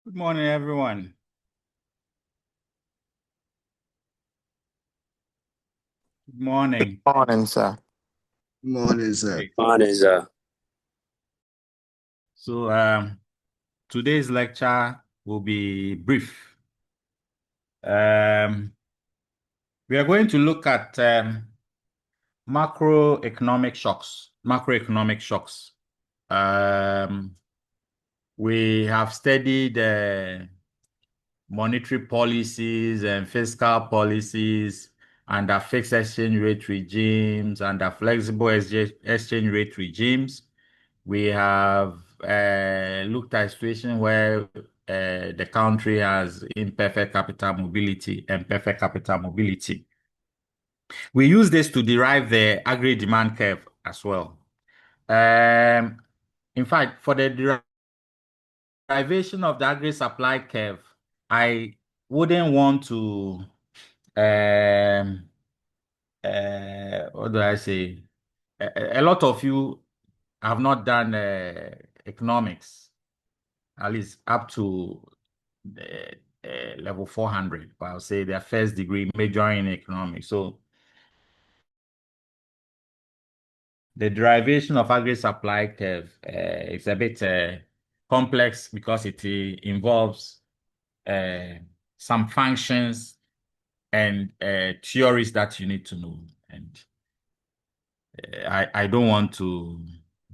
Good morning, everyone. Good morning. Morning, sir. Morning, sir. Okay. Morning, sir. So, today's lecture will be brief. We are going to look at macroeconomic shocks. Macroeconomic shocks. Um, we have studied monetary policies and fiscal policies under fixed exchange rate regimes, under flexible exchange rate regimes. We have looked at a situation where the country has imperfect capital mobility and perfect capital mobility. We use this to derive the aggregate demand curve as well. In fact, for the derivation of the aggregate supply curve, I wouldn't want to, what do I say? A lot of you have not done economics, at least up to level 400, but I'll say their first degree majoring in economics. So the derivation of aggregate supply curve is a bit complex because it involves uh, some functions and theories that you need to know. And I don't want to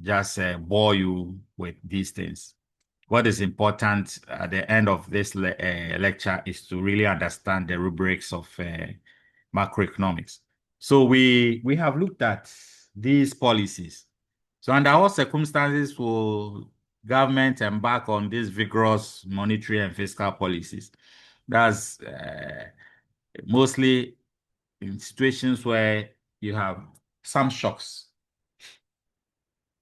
just bore you with these things. What is important at the end of this lecture is to really understand the rubrics of macroeconomics. So we have looked at these policies. So under what circumstances will government embark on these vigorous monetary and fiscal policies? That's mostly in situations where you have some shocks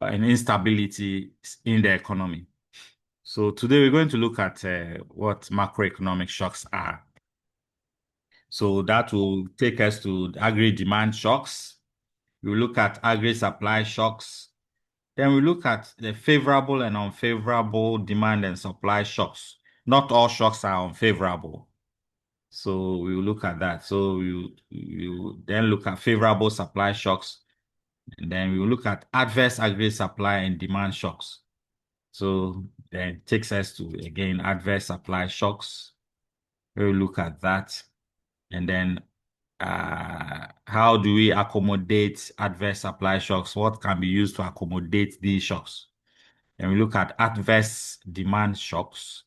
and instability in the economy. So today we're going to look at what macroeconomic shocks are. So that will take us to aggregate demand shocks. We look at aggregate supply shocks. Then we look at the favorable and unfavorable demand and supply shocks. Not all shocks are unfavorable. So we will look at that. So we then look at favorable supply shocks. And then we will look at adverse aggregate supply and demand shocks. So then it takes us to, again, adverse supply shocks. We'll look at that. And then how do we accommodate adverse supply shocks? What can be used to accommodate these shocks? And we look at adverse demand shocks,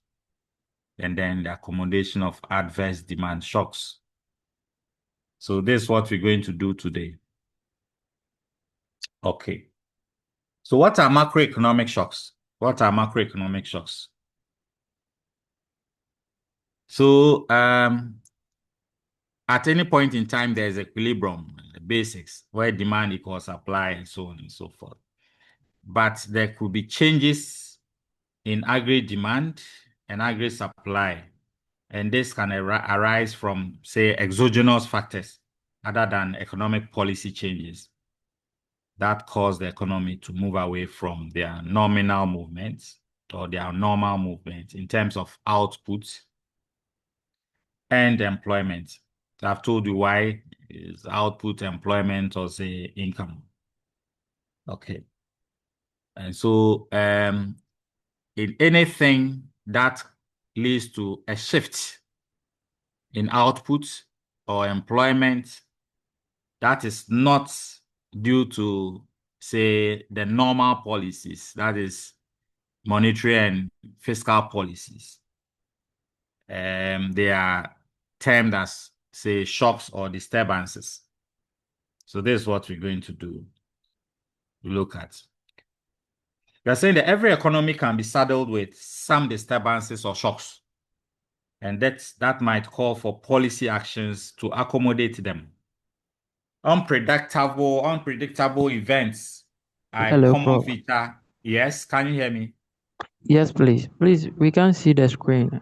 and then the accommodation of adverse demand shocks. So this is what we're going to do today. Okay. So what are macroeconomic shocks? What are macroeconomic shocks? So at any point in time, there's equilibrium, the basics, where demand equals supply and so on and so forth. But there could be changes in aggregate demand and aggregate supply. And this can arise from, say, exogenous factors other than economic policy changes that cause the economy to move away from their nominal movements or their normal movements in terms of output and employment. I've told you why is output, employment, or say income. Okay. And so in anything that leads to a shift in output or employment that is not due to, say, the normal policies, that is monetary and fiscal policies. They are termed as, say, shocks or disturbances. So this is what we're going to do. Look at. We are saying that every economy can be saddled with some disturbances or shocks, and that might call for policy actions to accommodate them. Unpredictable events are a Hello, common Prof. feature. Yes, can you hear me? Yes, please. Please, we can see the screen.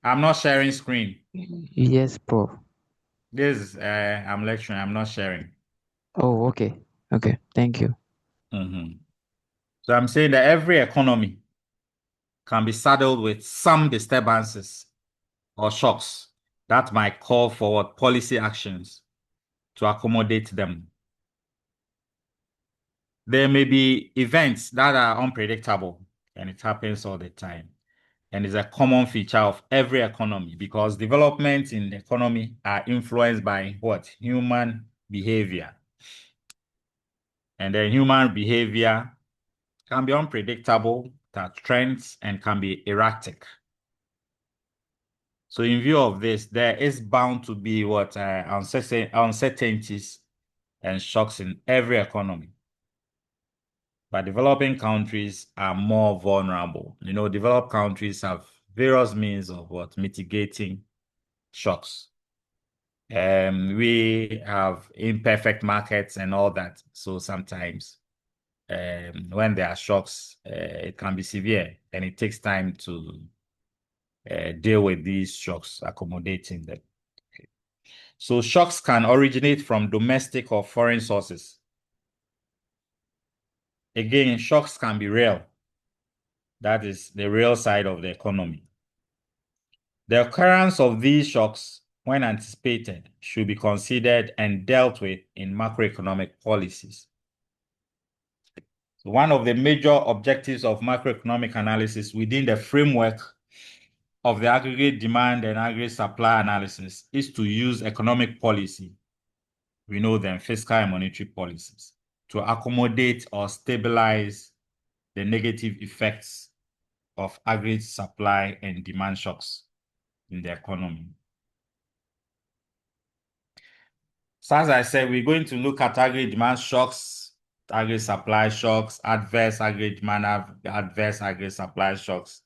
I'm not sharing screen. Yes, Prof. This is I'm lecturing. I'm not sharing. Oh, okay. Okay, thank you. So I'm saying that every economy can be saddled with some disturbances or shocks that might call for policy actions to accommodate them. There may be events that are unpredictable, and it happens all the time. And is a common feature of every economy because developments in the economy are influenced by what? Human behavior. And then human behavior can be unpredictable, that trends, and can be erratic. So in view of this, there is bound to be uncertainties and shocks in every economy. But developing countries are more vulnerable. Developed countries have various means of mitigating shocks. We have imperfect markets and all that. So sometimes when there are shocks, it can be severe and it takes time to deal with these shocks, accommodating them. Okay. So shocks can originate from domestic or foreign sources. Again, shocks can be real. That is the real side of the economy. The occurrence of these shocks, when anticipated, should be considered and dealt with in macroeconomic policies. So one of the major objectives of macroeconomic analysis within the framework of the aggregate demand and aggregate supply analysis is to use economic policy, we know them, fiscal and monetary policies, to accommodate or stabilize the negative effects of aggregate supply and demand shocks in the economy. So as I said, we're going to look at aggregate demand shocks, aggregate supply shocks, adverse aggregate demand, adverse aggregate supply shocks,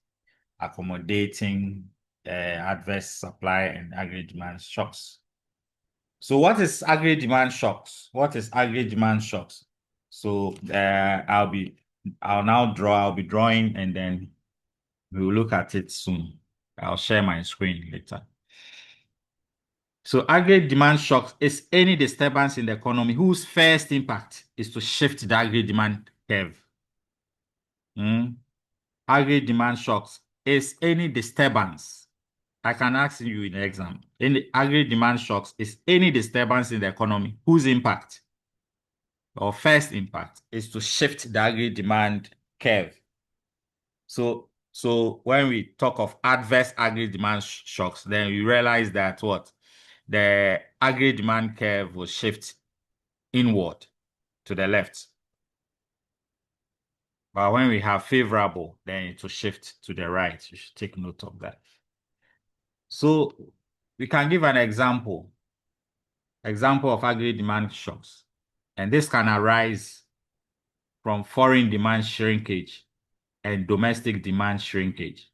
accommodating adverse supply and aggregate demand shocks. So what is aggregate demand shocks? What is aggregate demand shocks? So I'll be drawing and then we will look at it soon. I'll share my screen later. So aggregate demand shocks is any disturbance in the economy whose first impact is to shift the aggregate demand curve. Aggregate demand shocks is any disturbance. I can ask you in the exam. Any aggregate demand shocks is any disturbance in the economy whose impact or first impact is to shift the aggregate demand curve. So when we talk of adverse aggregate demand shocks, then we realize that the aggregate demand curve will shift inward to the left. But when we have favorable, then it will shift to the right. You should take note of that. So we can give an example of aggregate demand shocks. And this can arise from foreign demand shrinkage and domestic demand shrinkage.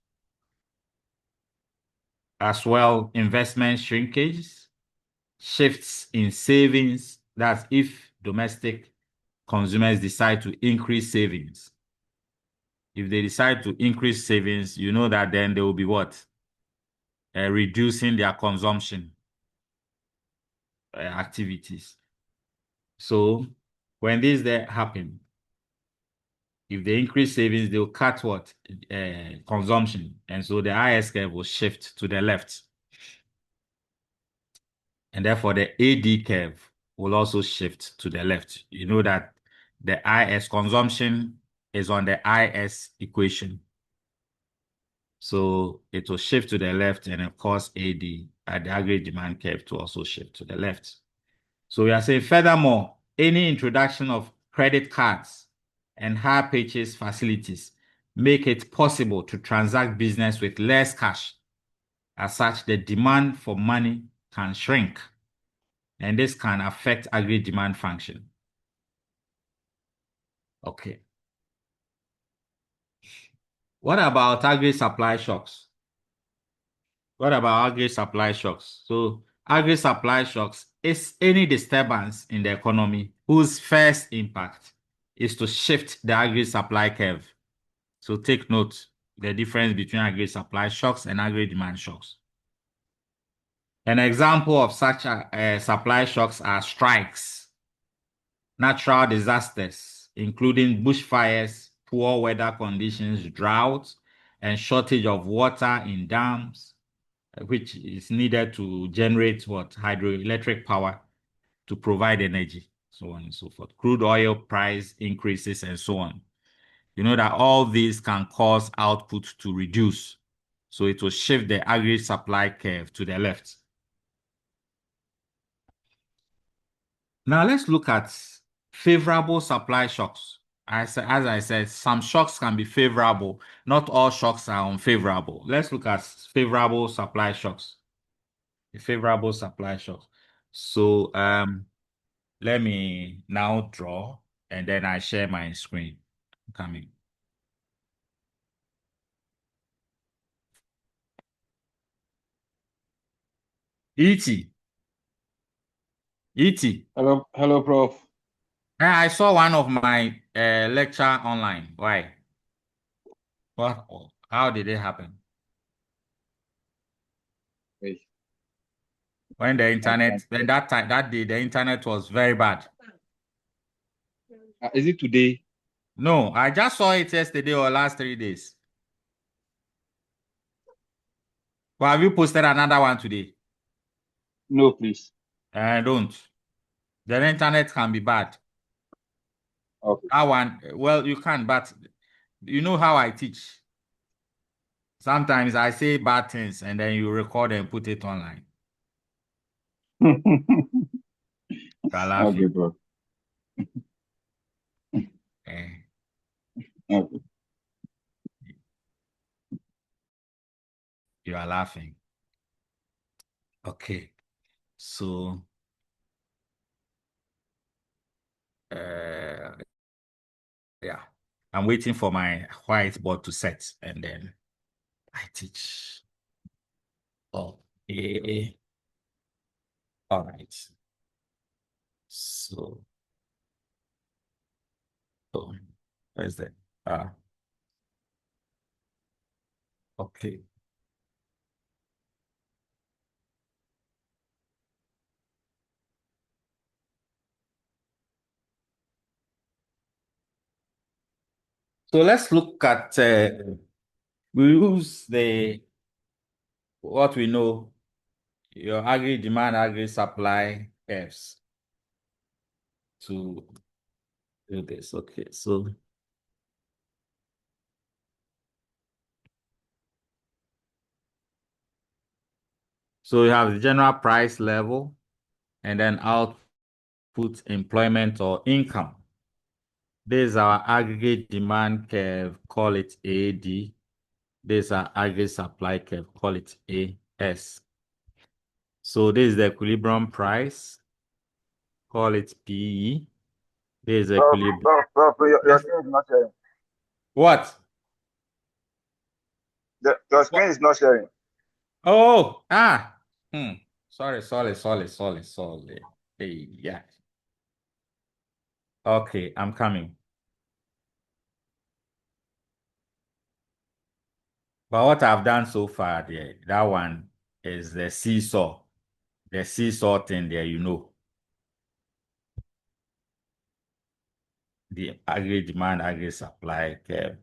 As well, investment shrinkage, shifts in savings. That's if domestic consumers decide to increase savings. If they decide to increase savings, you know that then they will be reducing their consumption activities. So when this happen, if they increase savings, they'll cut consumption. And so the IS curve will shift to the left. And therefore the AD curve will also shift to the left. You know that the IS consumption is on the IS equation. So it will shift to the left and of course AD at the aggregate demand curve to also shift to the left. So we are saying furthermore, any introduction of credit cards and hire purchase facilities make it possible to transact business with less cash. As such, the demand for money can shrink, and this can affect aggregate demand function. Okay. What about aggregate supply shocks? What about aggregate supply shocks? So aggregate supply shocks is any disturbance in the economy whose first impact is to shift the aggregate supply curve. So take note the difference between aggregate supply shocks and aggregate demand shocks. An example of such supply shocks are strikes, natural disasters, including bushfires, poor weather conditions, droughts, and shortage of water in dams, which is needed to generate what? Hydroelectric power to provide energy, so on and so forth. Crude oil price increases and so on. You know that all these can cause output to reduce. So it will shift the agri supply curve to the left. Now let's look at favorable supply shocks. As I said, some shocks can be favorable. Not all shocks are unfavorable. Let's look at favorable supply shocks. Favorable supply shocks. So let me now draw and then I share my screen. Coming. E.T. E.T. Hello, Prof. I saw one of my lecture online. Why? What? How did it happen? Wait. When the internet, when that time, that day, the internet was very bad. Is it today? No, I just saw it yesterday or last 3 days. Well, have you posted another one today? No, please. I don't. The internet can be bad. Okay. That one, well, you can, but you know how I teach. Sometimes I say bad things and then you record and put it online. You're laughing. Okay, Prof. Eh. Okay. You are laughing. Okay. So, yeah, I'm waiting for my whiteboard to set and then I teach. Oh, yeah. All right. So, where's that? Okay. So let's look at, we use what we know, your agri-demand, agri-supply curves to do this. Okay, so we have the general price level and then output, employment or income. This is our aggregate demand curve, call it AD. This is our aggregate supply curve, call it AS. So this is the equilibrium price, call it PE. This is equilibrium. Prof, your screen is not sharing. What? Your screen is not sharing. Oh, sorry. Hey, yeah. Okay, I'm coming. But what I've done so far there, that one is the seesaw. The seesaw thing there, you know. The aggregate demand, aggregate supply curve.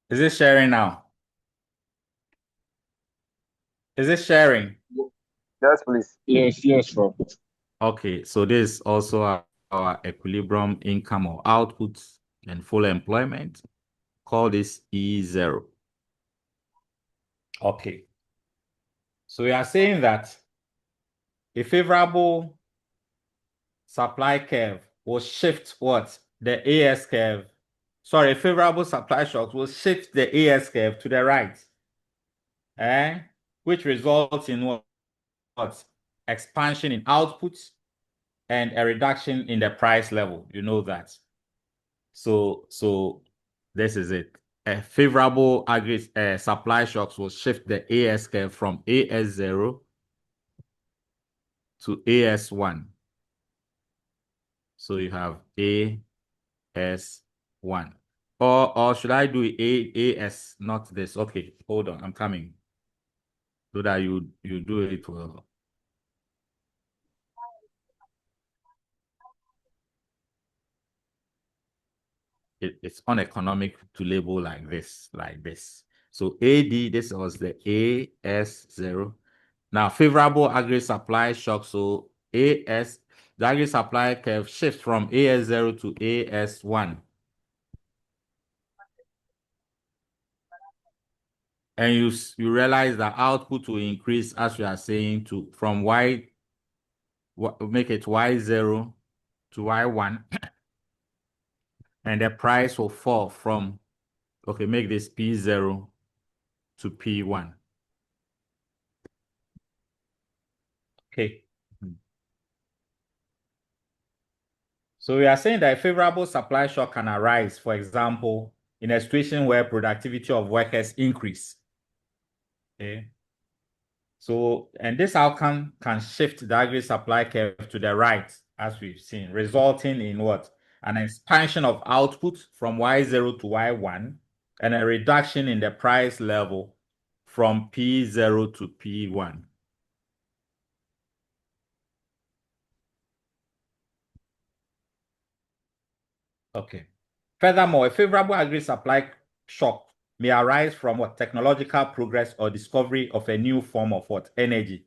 Is it sharing now? Is it sharing? Yes, please. Yes, Prof. Okay, so this is also our equilibrium income or output and full employment. Call this E0. Okay. So we are saying that a favorable supply curve will shift what? The AS curve. Sorry, a favorable supply shock will shift the AS curve to the right. Which results in what? Expansion in output and a reduction in the price level. You know that. So this is it. A favorable aggregate supply shocks will shift the AS curve from AS0 to AS1. So you have AS1. Or should I do AS, not this? Okay, hold on, I'm coming. So that you do it well. it's uneconomic to label like this. So AD, this was the AS0. Now, favorable aggregate supply shock. So AS, the aggregate supply curve shifts from AS0 to AS1. And you realize that output will increase, as we are saying, from make it Y0 to Y1. And the price will fall from, okay, make this P0 to P1. Okay. So we are saying that a favorable supply shock can arise, for example, in a situation where productivity of workers increase. Okay. So, and this outcome can shift the aggregate supply curve to the right, as we've seen, resulting in what? An expansion of output from Y0 to Y1 and a reduction in the price level from P0 to P1. Okay. Furthermore, a favorable aggregate supply shock may arise from what? Technological progress or discovery of a new form of what? Energy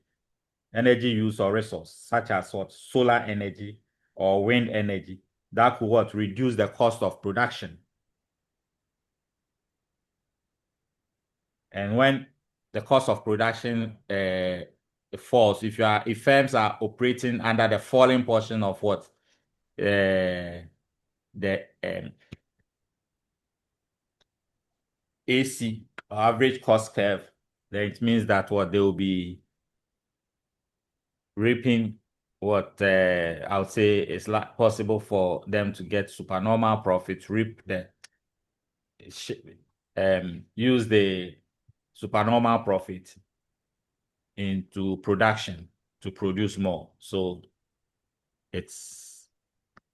use or resource, such as what? Solar energy or wind energy, that could what? Reduce the cost of production. And when the cost of production falls, if firms are operating under the falling portion of what? The AC, average cost curve, then it means that what? They will be reaping what I would say is possible for them to get supernormal profits, reap use the supernormal profit into production to produce more. So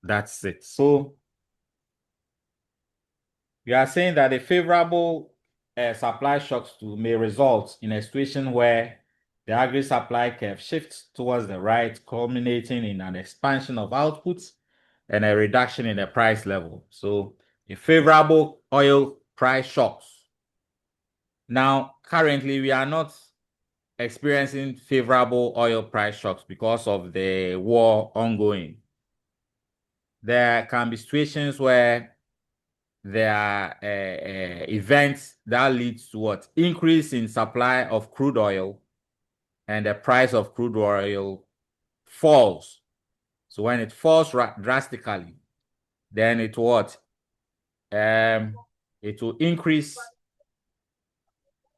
that's it. So we are saying that a favorable supply shocks may result in a situation where the aggregate supply curve shifts towards the right, culminating in an expansion of outputs and a reduction in the price level. So, a favorable oil price shocks. Now, currently, we are not experiencing favorable oil price shocks because of the war ongoing. There can be situations where there are events that leads to what? Increase in supply of crude oil, and the price of crude oil falls. So when it falls drastically, then it what? It will increase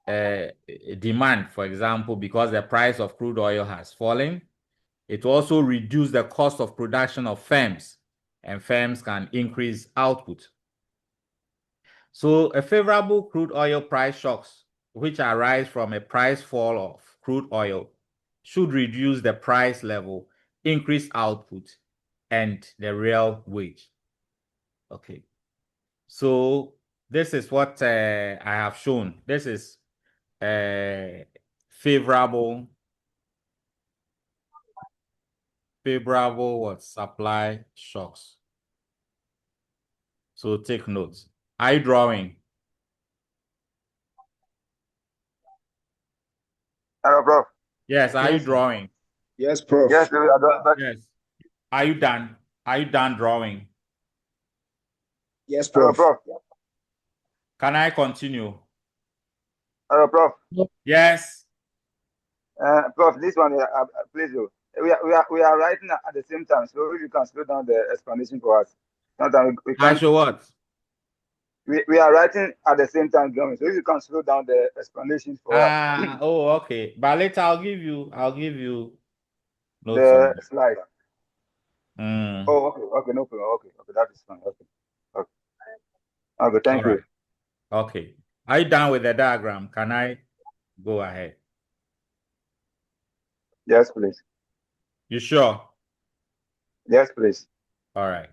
demand, for example, because the price of crude oil has fallen. It will also reduce the cost of production of firms, and firms can increase output. So a favorable crude oil price shocks, which arise from a price fall of crude oil, should reduce the price level, increase output, and the real wage. Okay. So this is what I have shown. This is favorable what? Supply shocks. So take notes. Are you drawing? Hello, Prof. Yes, are you Yes, sir. drawing? Yes, Prof. Yes, I don't, but Yes. Are you done? Are you done drawing? Yes, hello, Prof. Prof. Can I continue? Hello, Prof. Yes. Prof, this one, please do. We are writing at the same time, so if you can slow down the explanation for us. Sometimes we I can't. show what? We are writing at the same time, John. So if you can slow down the explanation for us, Oh, okay. But later I'll give you notes on the it. slide. Mm, Oh, okay, no problem. Okay, that is fine. Okay, all thank you. right. Okay. Are you done with the diagram? Can I go ahead? Yes, please. You sure? Yes, please. All right.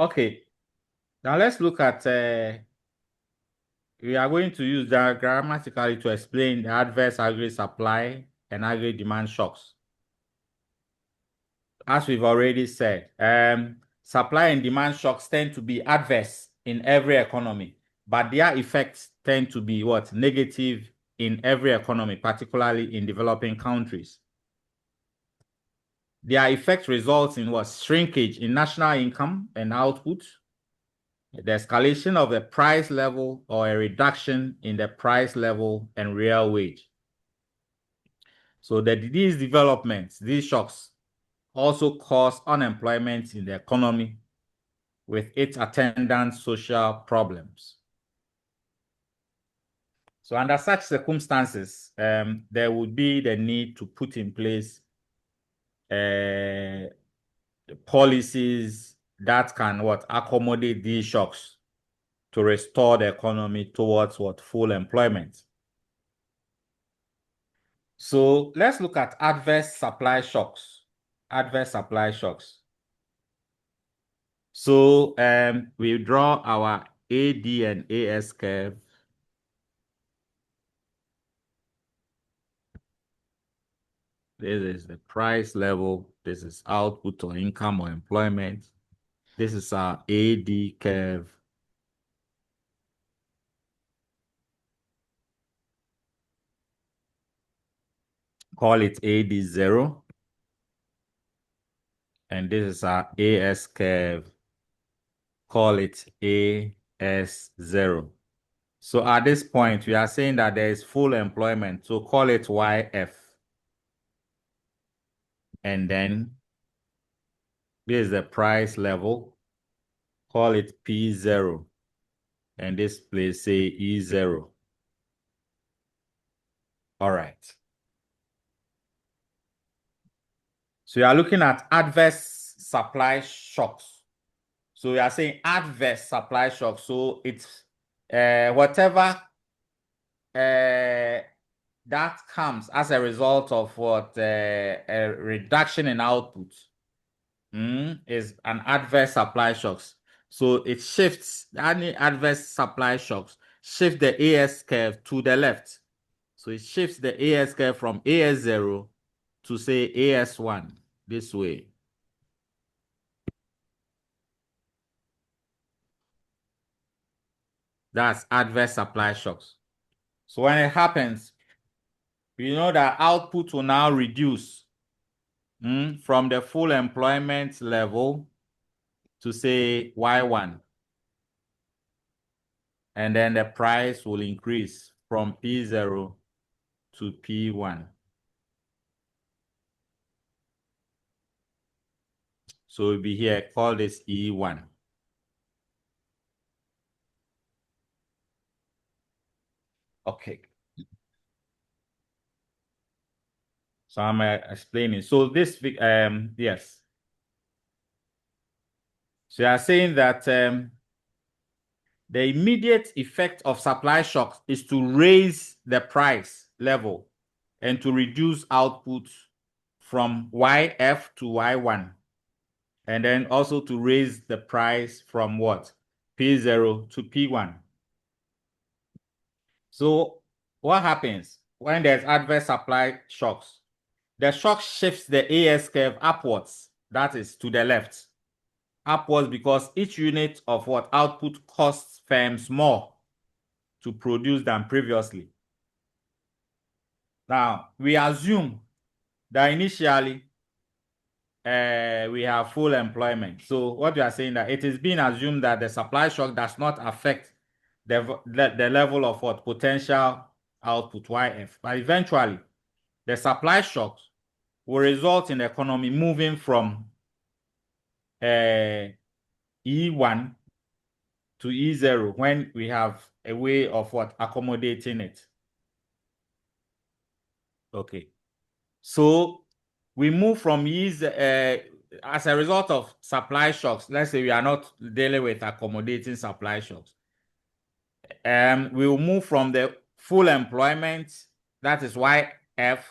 Okay. Now let's look at, we are going to use grammatically to explain the adverse aggregate supply and aggregate demand shocks. As we've already said, supply and demand shocks tend to be adverse in every economy, but their effects tend to be what? Negative in every economy, particularly in developing countries. Their effect results in what? Shrinkage in national income and output, the escalation of the price level or a reduction in the price level and real wage. So these developments, these shocks, also cause unemployment in the economy with its attendant social problems. So under such circumstances, there would be the need to put in place policies that can accommodate these shocks to restore the economy towards full employment. So let's look at adverse supply shocks. Adverse supply shocks. So we draw our AD and AS curve. This is the price level. This is output or income or employment. This is our AD curve. Call it AD0. And this is our AS curve. Call it AS0. So at this point, we are saying that there is full employment. So call it YF. And then this is the price level. Call it P0. And this place say E0. All right. So you are looking at adverse supply shocks. So we are saying adverse supply shocks. So it's whatever that comes as a result of a reduction in output is an adverse supply shocks. So it shifts, any adverse supply shocks shift the AS curve to the left. So it shifts the AS curve from AS0 to say AS1 this way. That's adverse supply shocks. So when it happens, we know that output will now reduce from the full employment level to say Y1. And then the price will increase from P0 to P1. So we'll be here, call this E1. Okay. So I'm explaining. So this, yes. So you are saying that the immediate effect of supply shocks is to raise the price level and to reduce output from YF to Y1. And then also to raise the price from what? P0 to P1. So what happens when there's adverse supply shocks? The shock shifts the AS curve upwards, that is to the left. Upwards because each unit of output costs firms more to produce than previously. Now, we assume that initially we have full employment. So what we are saying that it is being assumed that the supply shock does not affect the level of potential output YF. But eventually, the supply shocks will result in the economy moving from E1 to E0 when we have a way of accommodating it. Okay. So we move from as a result of supply shocks. Let's say we are not dealing with accommodating supply shocks. We will move from the full employment, that is YF,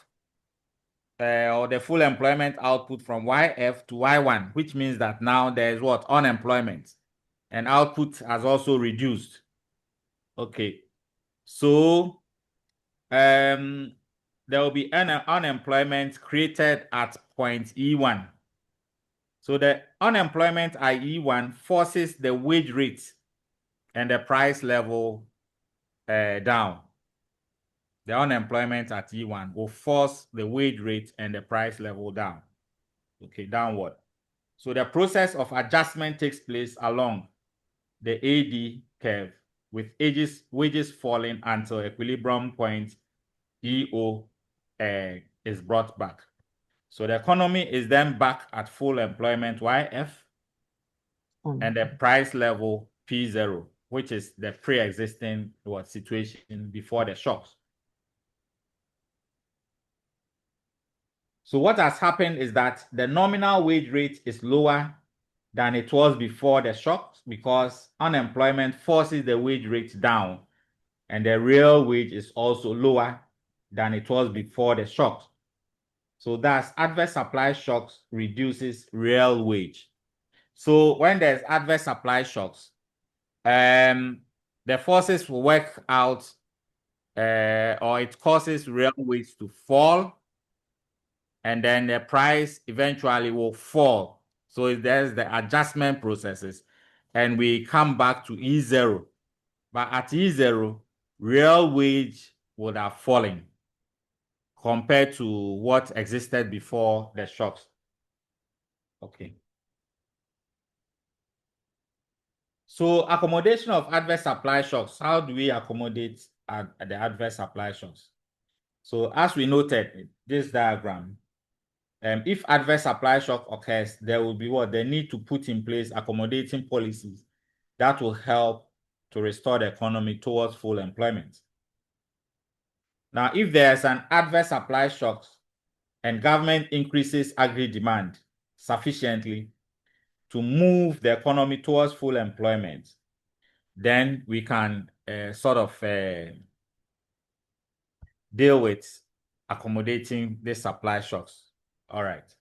or the full employment output from YF to Y1, which means that now there is unemployment. and output has also reduced. Okay, so there will be unemployment created at point E1. So the unemployment at E1 forces the wage rate and the price level down. The unemployment at E1 will force the wage rate and the price level down. Okay, downward. So the process of adjustment takes place along the AD curve with wages falling until equilibrium point EO is brought back. So the economy is then back at full employment YF and the price level P0, which is the pre-existing situation before the shocks. So what has happened is that the nominal wage rate is lower than it was before the shocks because unemployment forces the wage rate down, and the real wage is also lower than it was before the shocks. So thus, adverse supply shocks reduces real wage. So when there's adverse supply shocks, the forces will work out, or it causes real wage to fall, and then the price eventually will fall. So there's the adjustment processes, and we come back to E0. But at E0, real wage would have fallen compared to what existed before the shocks. Okay. So accommodation of adverse supply shocks. How do we accommodate the adverse supply shocks? So as we noted in this diagram, if adverse supply shock occurs, there will be what? They need to put in place accommodating policies that will help to restore the economy towards full employment. Now, if there's an adverse supply shock and government increases agri demand sufficiently to move the economy towards full employment, then we can deal with accommodating the supply shocks. All right.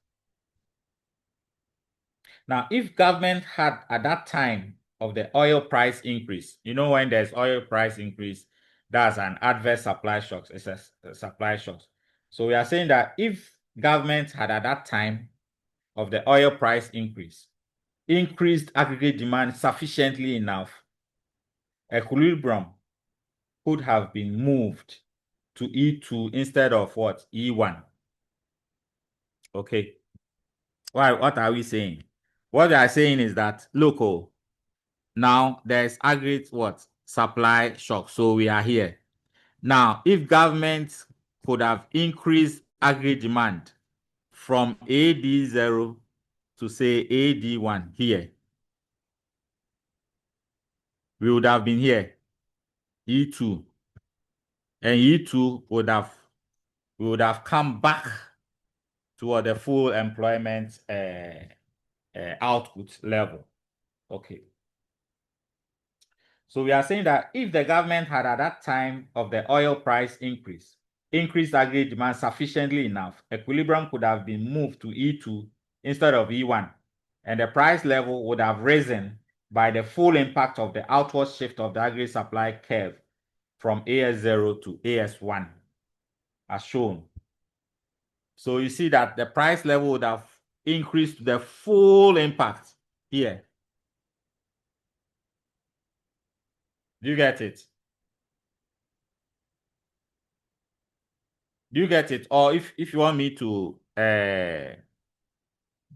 Now, if government had at that time of the oil price increase, when there's oil price increase, that's an adverse supply shocks. It's a supply shocks. So we are saying that if government had at that time of the oil price increase, increased aggregate demand sufficiently enough, equilibrium could have been moved to E2 instead of what? E1. Okay. Why? What are we saying? What they are saying is that, look, now there's aggregate what? Supply shock. So we are here. Now, if government could have increased aggregate demand from AD0 to say AD1 here, we would have been here, E2. And E2 would have come back to the full employment output level. Okay. So we are saying that if the government had at that time of the oil price increased aggregate demand sufficiently enough, equilibrium could have been moved to E2 instead of E1, and the price level would have risen by the full impact of the outward shift of the aggregate supply curve from AS0 to AS1, as shown. So you see that the price level would have increased to the full impact here. Do you get it? Do you get it? Or if you want me to go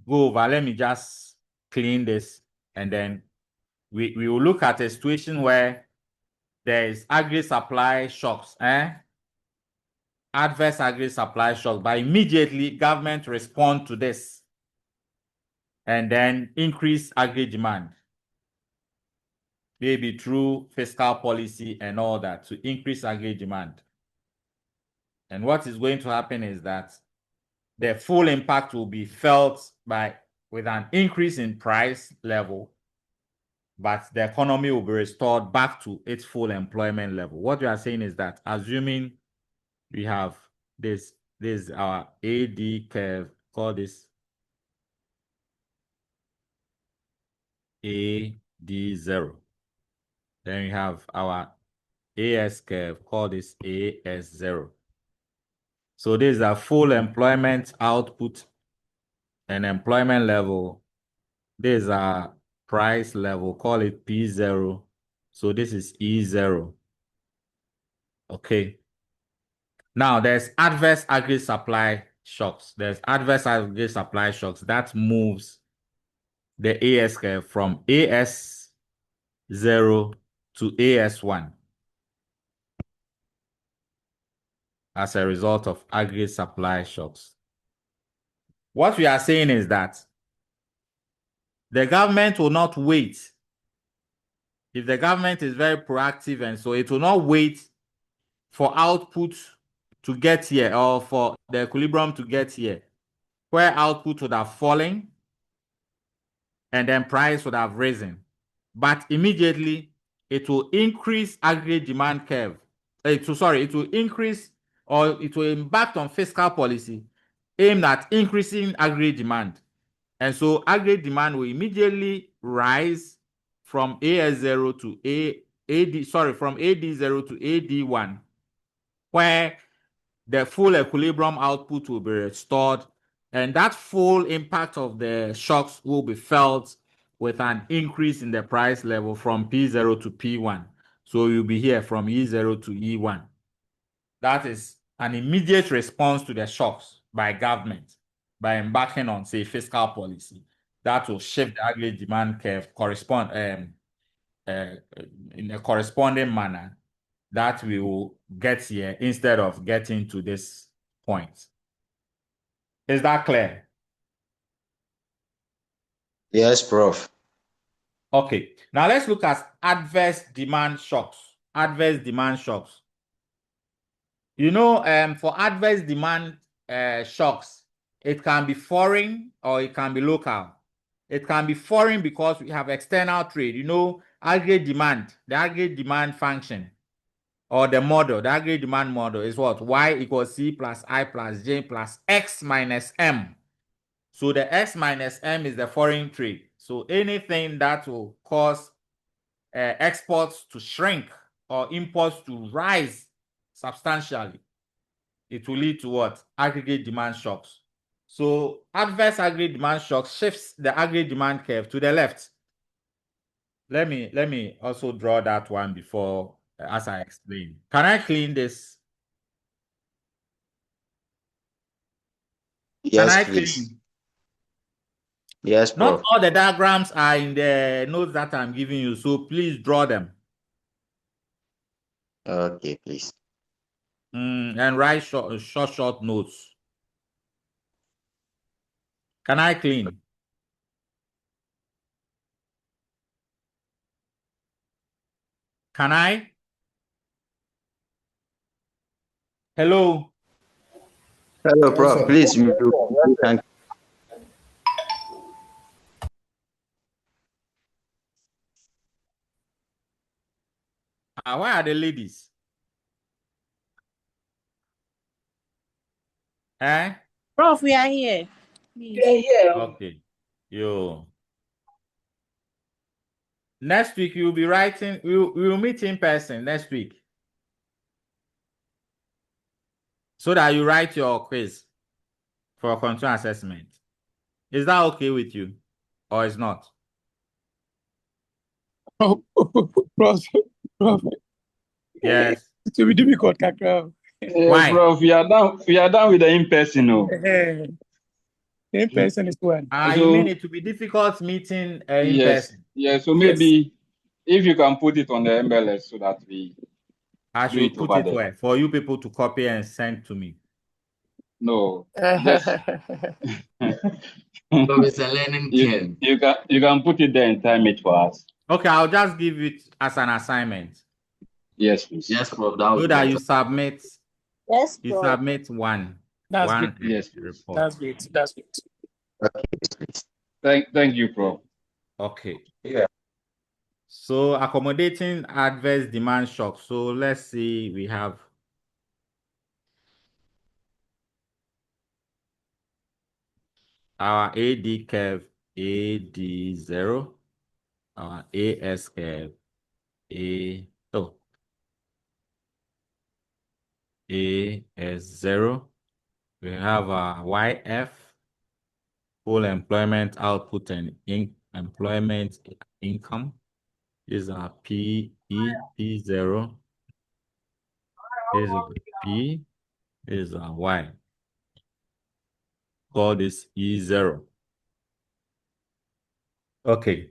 over, let me just clean this, and then we will look at a situation where there is aggregate supply shocks, adverse aggregate supply shocks, but immediately government respond to this and then increase aggregate demand, maybe through fiscal policy and all that, to increase aggregate demand. And what is going to happen is that the full impact will be felt with an increase in price level, but the economy will be restored back to its full employment level. What we are saying is that, assuming we have this our AD curve, call this A, D0. Then we have our AS curve, call this AS0. So this is a full employment output and employment level. This is a price level, call it P0. So this is E0. Okay. Now there's adverse aggregate supply shocks. There's adverse aggregate supply shocks that moves the AS curve from AS0 to AS1 as a result of aggregate supply shocks. What we are saying is that the government will not wait. If the government is very proactive, and so it will not wait for output to get here or for the equilibrium to get here, where output would have fallen and then price would have risen. But immediately it will increase aggregate demand curve. It will increase, or it will impact on fiscal policy aimed at increasing aggregate demand. And so aggregate demand will immediately rise from AS0 to from AD0 to AD1, where the full equilibrium output will be restored, and that full impact of the shocks will be felt with an increase in the price level from P0 to P1. So you'll be here from E0 to E1. That is an immediate response to the shocks by government by embarking on, say, fiscal policy that will shift the aggregate demand curve in a corresponding manner that we will get here instead of getting to this point. Is that clear? Yes, Prof. Okay. Now let's look at adverse demand shocks. Adverse demand shocks. You know, for adverse demand shocks, it can be foreign or it can be local. It can be foreign because we have external trade. You know, aggregate demand, the aggregate demand function, or the model, the aggregate demand model is what? Y equals C plus I plus J plus X minus M. So the X minus M is the foreign trade. So anything that will cause exports to shrink or imports to rise substantially, it will lead to what? Aggregate demand shocks. So adverse aggregate demand shock shifts the aggregate demand curve to the left. Let me also draw that one before as I explain. Can I clean this? Can Yes, I please. clean? Yes, Not Prof. all the diagrams are in the notes that I'm giving you, so please draw them. Okay, please. And write short notes. Can I clean? Can I? Hello? Hello, Yes, Prof. sir. Please, you can. Where are the ladies? Eh? Prof, we are here. Please. Okay. Yo. Next week you'll be writing, we'll meet in person next week. So that you write your quiz for control assessment. Is that okay with you? Or is not? Oh, Prof, Prof, Yes. it will be difficult, Kakra. Why? Prof, we are done with the in-person. No. In person is one. You mean So, it to be difficult meeting in yes. person? Yes. So Yes. maybe if you can put it on the MLS so that we I do should it put over it there. where? For you people to copy and send to me. No. Just So it's a learning curve. you can put it there and time it for us. Okay, I'll just give it as an assignment. Yes, please. Yes, Prof. That So would that be you submit Yes, you Prof. submit one That's good. Yes, please. report. That's good. That's good. okay, please. Thank you, Prof. Okay. Yeah. So accommodating adverse demand shock. So let's see, we have our AD curve, AD0. our AS curve, AS0. We have our YF, full employment output and employment income. These are P0. This is P. This is Y. Call this E0. Okay.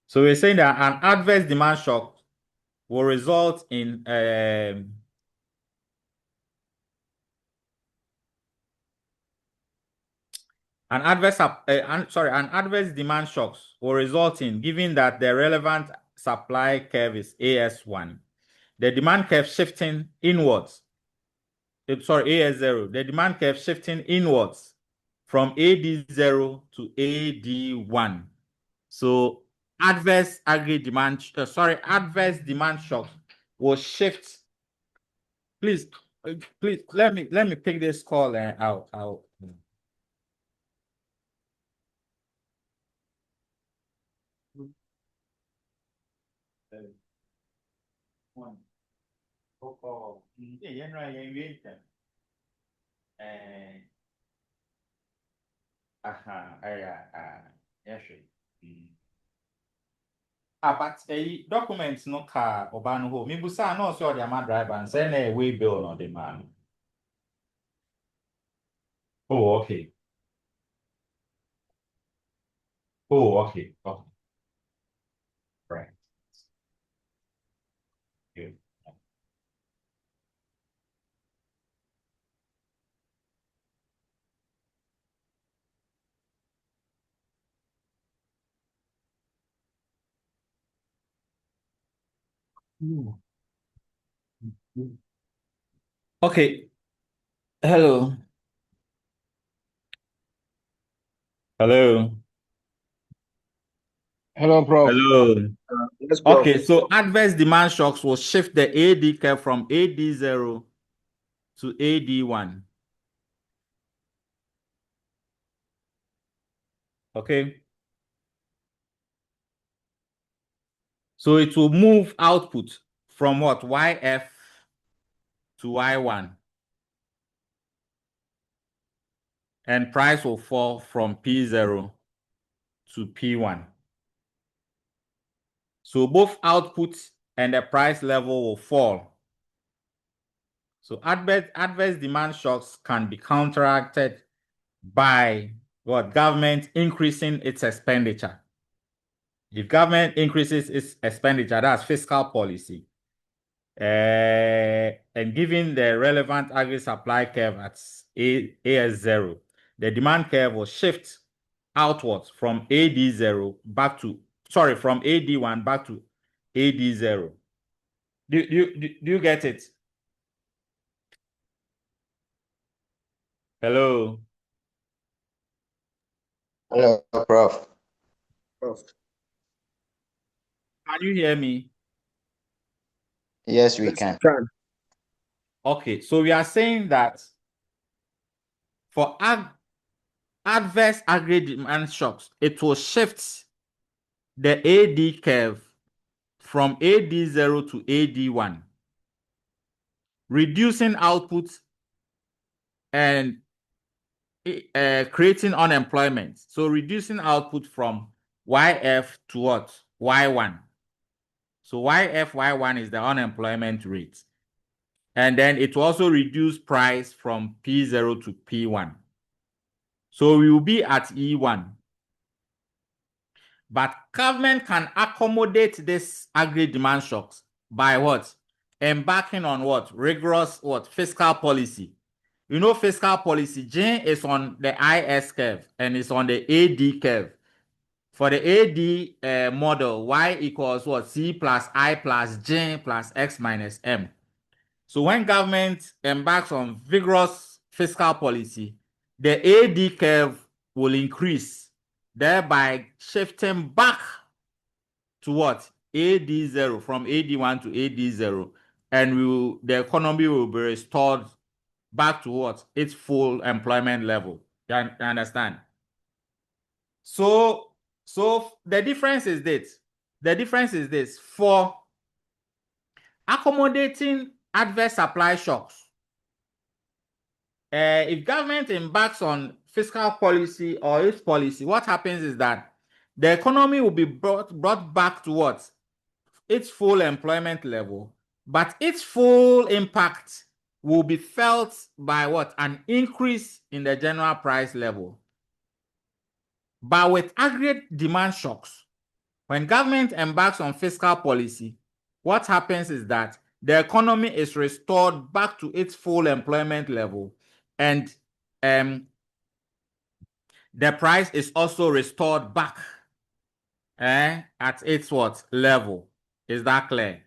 So we're saying that an adverse demand shock will result in an adverse demand shocks will result in, given that the relevant supply curve is AS1, the demand curve shifting inwards. AS0, the demand curve shifting inwards from AD0 to AD1. So adverse demand shock will shift. Please let me pick this call out. But documents no car oban ho. Mi busa no so the man driver and say na way bill on the man. Oh, okay. Oh, okay. Okay. Right. Good. Okay. Hello. Hello. Hello, Prof. Hello. Yes, Prof. Okay, so adverse demand shocks will shift the AD curve from AD0 to AD1. Okay. So it will move output from what? YF to Y1. And price will fall from P0 to P1. So both output and the price level will fall. So adverse demand shocks can be counteracted by what? Government increasing its expenditure. If government increases its expenditure, that's fiscal policy. And given the relevant agri supply curve at AS0, the demand curve will shift outwards from AD0 back to, from AD1 back to AD0. Do you get it? Hello? Hello, Prof. Can you hear me? Yes, we can. Okay, so we are saying that for adverse agri demand shocks, it will shift the AD curve from AD0 to AD1, reducing output and creating unemployment. So reducing output from YF to what? Y1. So YF, Y1 is the unemployment rate. And then it will also reduce price from P0 to P1. So we will be at E1. But government can accommodate this agri demand shocks by what? Embarking on what? Rigorous what? Fiscal policy. You know, fiscal policy, J is on the IS curve and it's on the AD curve. For the AD model, Y equals what? C plus I plus J plus X minus M. So when government embarks on vigorous fiscal policy, the AD curve will increase, thereby shifting back to what? AD0, from AD1 to AD0, and the economy will be restored back to what? Its full employment level. You understand? So So the difference is this. The difference is this. For accommodating adverse supply shocks, if government embarks on fiscal policy or its policy, what happens is that the economy will be brought back to what? Its full employment level, but its full impact will be felt by what? An increase in the general price level. But with aggregate demand shocks, when government embarks on fiscal policy, what happens is that the economy is restored back to its full employment level, and the price is also restored back at its what level. Is that clear?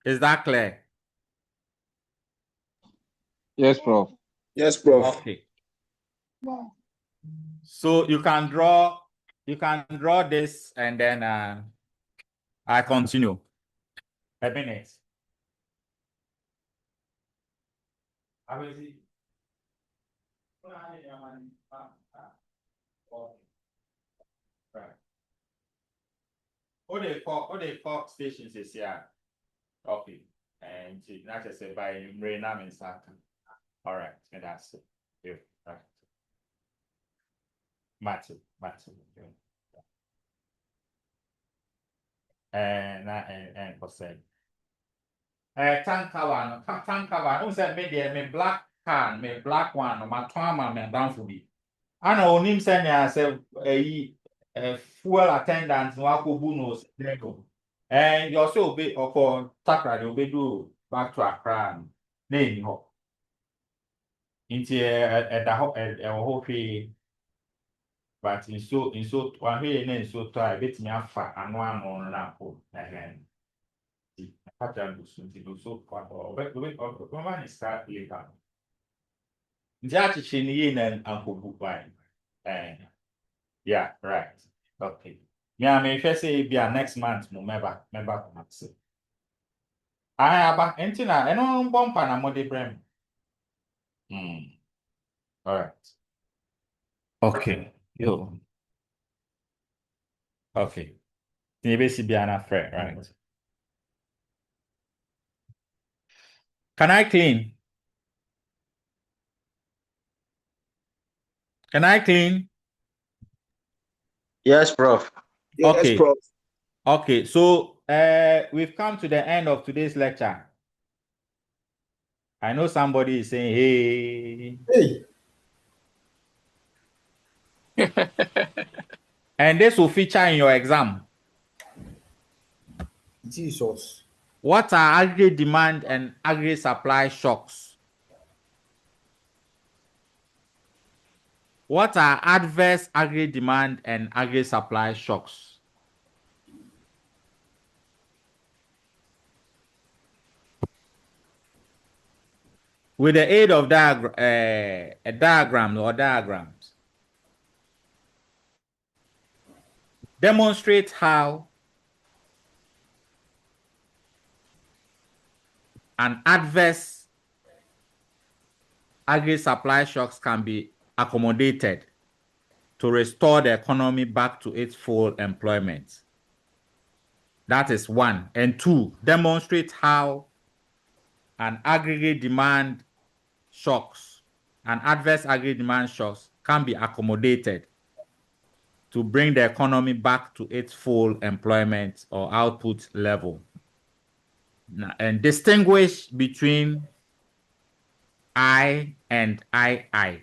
Is that clear? Yes, Prof. Yes, Prof. Okay. So you can draw this, and then I continue. A minute. Right. All the four stations is here. Okay. And not just by Marina and Sackey. All right, and that's it. Yeah. Right. Matthew. And Jose. Tank cover. Who said me black can, me black one, my twama, me down for me. I know him saying I said a fuel attendant no akubu no there go. And you also be for Takra you be do back to Accra. Name ho. Into the whole but in so one way and so try bit me afa and one on rampo again. Pattern so far or woman is start later. Jachi in and uncle book wine. Yeah, right. Okay. Yeah, me first say be next month no member come say. I have entina I no bumper na mode brem. All right. Okay. Yo. Okay. Maybe be an affair, right? Can I clean? Can I clean? Yes, Prof. Yes, Okay. Prof. Okay, so we've come to the end of today's lecture. I know somebody is saying, hey. And this will feature in your exam. Jesus. What are aggregate demand and aggregate supply shocks? What are adverse aggregate demand and aggregate supply shocks? With the aid of diagrams, demonstrate how an adverse aggregate supply shocks can be accommodated to restore the economy back to its full employment. That is one. And two, demonstrate how an aggregate demand shocks, an adverse aggregate demand shocks can be accommodated to bring the economy back to its full employment or output level. And distinguish between I and II.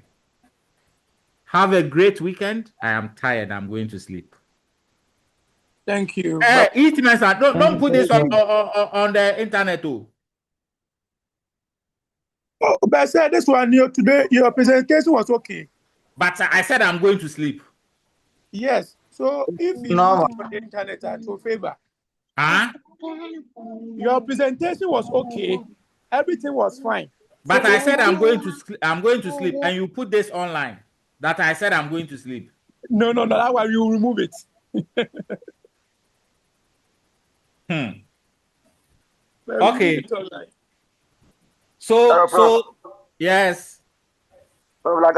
Have a great weekend. I am tired. I'm going to sleep. Thank you. Don't put this on the internet too. Oh, but I said this one today, your presentation was okay. But I said I'm going to sleep. Yes. So if you No. put it on the internet at your favor. Huh? Your presentation was okay. Everything was fine. But so I said I'm going to sleep, and you put this online that I said I'm going to sleep. No, that one you remove it. Okay. So yes. Like